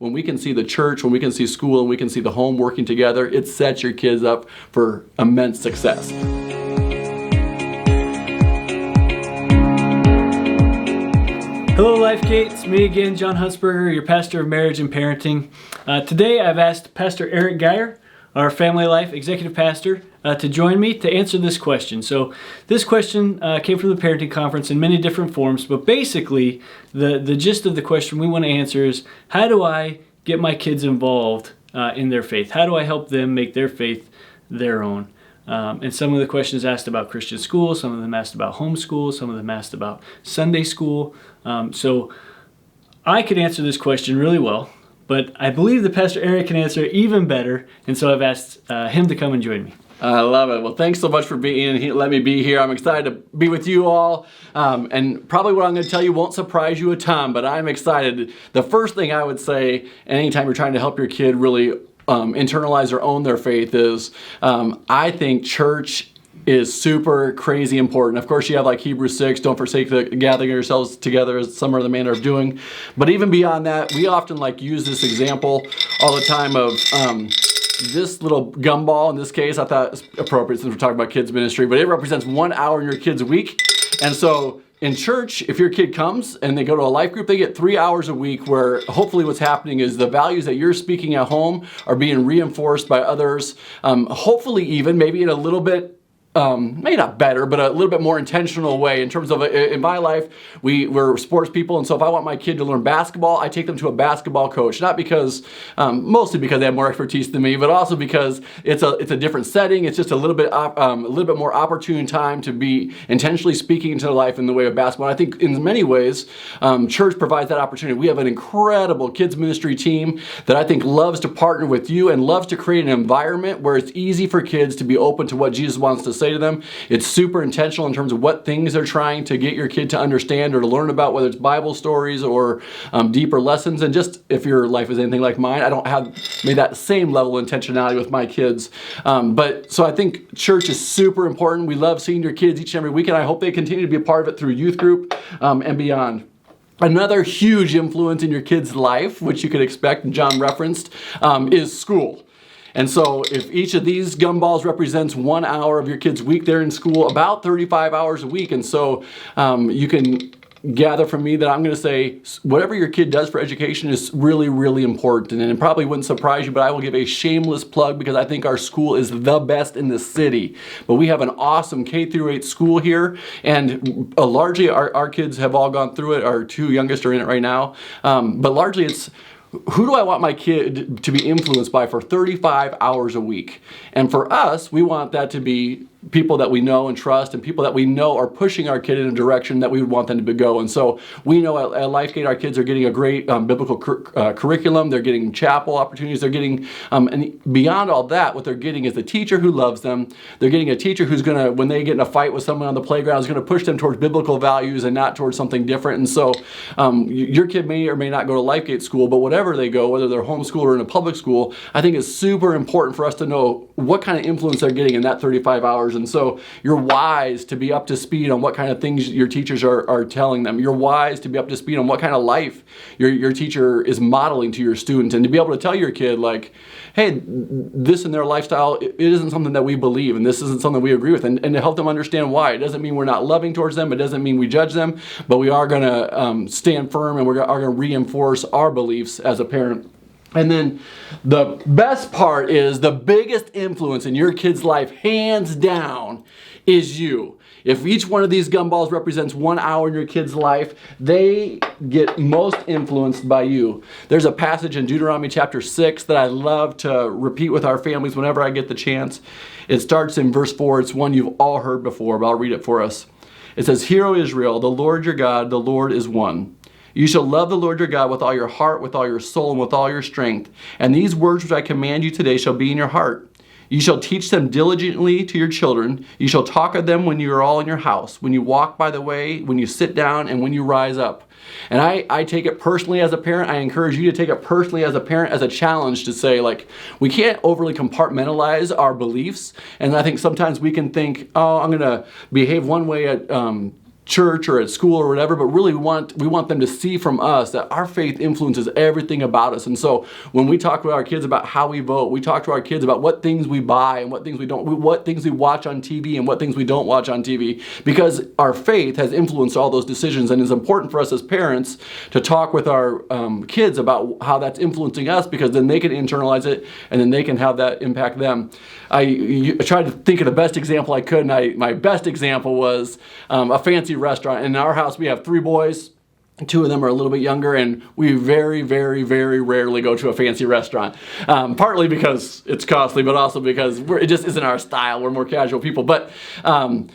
when we can see the church, when we can see school, and we can see the home working together, it sets your kids up for immense success. Hello LifeGate, it's me again, John Hunsberger, your pastor of marriage and parenting. Today I've asked Pastor Eric Geyer, our Family Life Executive Pastor, to join me to answer this question. So this question came from the parenting conference in many different forms, but basically the gist of the question we want to answer is, how do I get my kids involved in their faith? How do I help them make their faith their own? And some of the questions asked about Christian school, some of them asked about homeschool, some of them asked about Sunday school. So I could answer this question really well, but I believe that Pastor Eric can answer it even better, and so I've asked him to come and join me. I love it. Well, thanks so much for being here. Let me be here. I'm excited to be with you all. And probably what I'm going to tell you won't surprise you a ton, but I'm excited. The first thing I would say anytime you're trying to help your kid really internalize or own their faith is I think church is super crazy important. Of course, you have like Hebrews 6, don't forsake the gathering of yourselves together as some are the manner of doing. But even beyond that, we often use this example all the time of this little gumball. In this case, I thought it's appropriate since we're talking about kids ministry, but it represents 1 hour in your kid's week. And so in church, if your kid comes and they go to a life group, they get 3 hours a week where hopefully what's happening is the values that you're speaking at home are being reinforced by others. Hopefully even maybe in a little bit maybe not better, but a little bit more intentional way in terms of, in my life, we're sports people, and so if I want my kid to learn basketball, I take them to a basketball coach, not because, mostly because they have more expertise than me, but also because it's a different setting. It's just a little bit more opportune time to be intentionally speaking into their life in the way of basketball. And I think in many ways, church provides that opportunity. We have an incredible kids ministry team that I think loves to partner with you and loves to create an environment where it's easy for kids to be open to what Jesus wants to say to them. It's super intentional in terms of what things they're trying to get your kid to understand or to learn about, whether it's Bible stories or deeper lessons. And just if your life is anything like mine, I don't have maybe that same level of intentionality with my kids. But so I think church is super important. We love seeing your kids each and every week, and I hope they continue to be a part of it through youth group and beyond. Another huge influence in your kid's life, which you could expect, and John referenced, is school. And so if each of these gumballs represents 1 hour of your kid's week, they're in school about 35 hours a week. And so you can gather from me that I'm going to say whatever your kid does for education is really, really important. And it probably wouldn't surprise you, but I will give a shameless plug because I think our school is the best in the city. But we have an awesome K-8 school here, and largely our kids have all gone through it. Our two youngest are in it right now. But largely it's, who do I want my kid to be influenced by for 35 hours a week? And for us, we want that to be people that we know and trust and people that we know are pushing our kid in a direction that we would want them to go. And so we know at LifeGate our kids are getting a great biblical curriculum. They're getting chapel opportunities. They're getting, and beyond all that, what they're getting is a teacher who loves them. They're getting a teacher who's going to, when they get in a fight with someone on the playground, is going to push them towards biblical values and not towards something different. And so your kid may or may not go to LifeGate school, but whatever they go, whether they're homeschooled or in a public school, I think it's super important for us to know what kind of influence they're getting in that 35 hours. And so you're wise to be up to speed on what kind of things your teachers are telling them. You're wise to be up to speed on what kind of life your teacher is modeling to your student, and to be able to tell your kid, like, hey, this in their lifestyle, it isn't something that we believe, and this isn't something we agree with, and to help them understand why. It doesn't mean we're not loving towards them. It doesn't mean we judge them, but we are going to stand firm, and are going to reinforce our beliefs as a parent. And then the best part is the biggest influence in your kid's life, hands down, is you. If each one of these gumballs represents 1 hour in your kid's life, they get most influenced by you. There's a passage in Deuteronomy chapter 6 that I love to repeat with our families whenever I get the chance. It starts in verse 4. It's one you've all heard before, but I'll read it for us. It says, "Hear, O Israel, the Lord your God, the Lord is one. You shall love the Lord your God with all your heart, with all your soul, and with all your strength. And these words which I command you today shall be in your heart. You shall teach them diligently to your children. You shall talk of them when you are all in your house, when you walk by the way, when you sit down, and when you rise up." And I take it personally as a parent. I encourage you to take it personally as a parent, as a challenge to say, like, we can't overly compartmentalize our beliefs. And I think sometimes we can think, oh, I'm going to behave one way at church or at school or whatever, but really we want them to see from us that our faith influences everything about us. And so when we talk to our kids about how we vote, we talk to our kids about what things we buy and what things we don't, what things we watch on TV and what things we don't watch on TV, because our faith has influenced all those decisions. And it's important for us as parents to talk with our kids about how that's influencing us, because then they can internalize it and then they can have that impact them. I tried to think of the best example I could, and my best example was a fancy restaurant. In our house, we have 3 boys. 2 of them are a little bit younger, and we very, very, very rarely go to a fancy restaurant. Partly because it's costly, but also because it just isn't our style. We're more casual people. But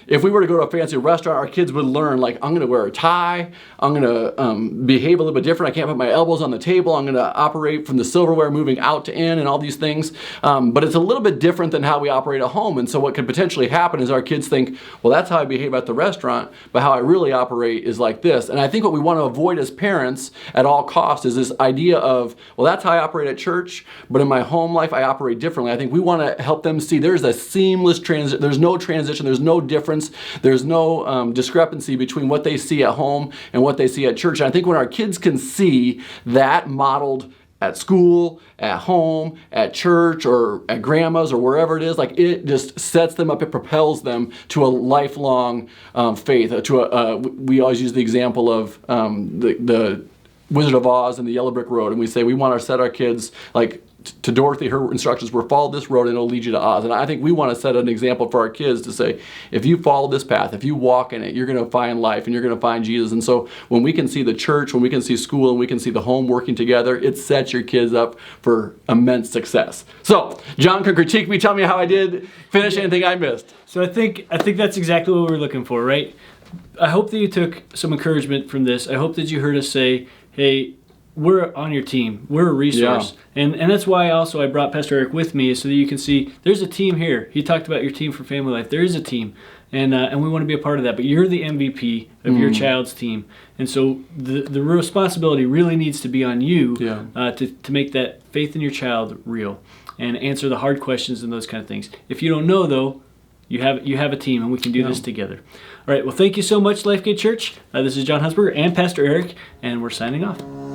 if we were to go to a fancy restaurant, our kids would learn, like, I'm going to wear a tie. I'm going to behave a little bit different. I can't put my elbows on the table. I'm going to operate from the silverware moving out to in and all these things. But it's a little bit different than how we operate at home. And so what could potentially happen is our kids think, well, that's how I behave at the restaurant, but how I really operate is like this. And I think what we want to avoid as parents at all costs is this idea of, well, that's how I operate at church, but in my home life I operate differently. I think we want to help them see there's a seamless transition. There's no transition. There's no difference. There's no discrepancy between what they see at home and what they see at church. And I think when our kids can see that modeled at school, at home, at church, or at grandma's, or wherever it is, like, it just sets them up. It propels them to a lifelong faith. We always use the example of the Wizard of Oz and the Yellow Brick Road, and we say we want to set our kids, like, to Dorothy, her instructions were follow this road and it'll lead you to Oz. And I think we want to set an example for our kids to say, if you follow this path, if you walk in it, you're going to find life and you're going to find Jesus. And so when we can see the church, when we can see school, and we can see the home working together, it sets your kids up for immense success. So, John can critique me, tell me how I did, finish anything I missed. So I think that's exactly what we're looking for, right? I hope that you took some encouragement from this. I hope that you heard us say, hey, we're on your team. We're a resource. Yeah. And that's why also I brought Pastor Eric with me, so that you can see there's a team here. He talked about your team for family life. There is a team, and we want to be a part of that. But you're the MVP of your child's team. And so the responsibility really needs to be on you to make that faith in your child real and answer the hard questions and those kind of things. If you don't know, though, you have a team, and we can do this together. All right, well, thank you so much, Lifegate Church. This is John Hunsberger and Pastor Eric, and we're signing off.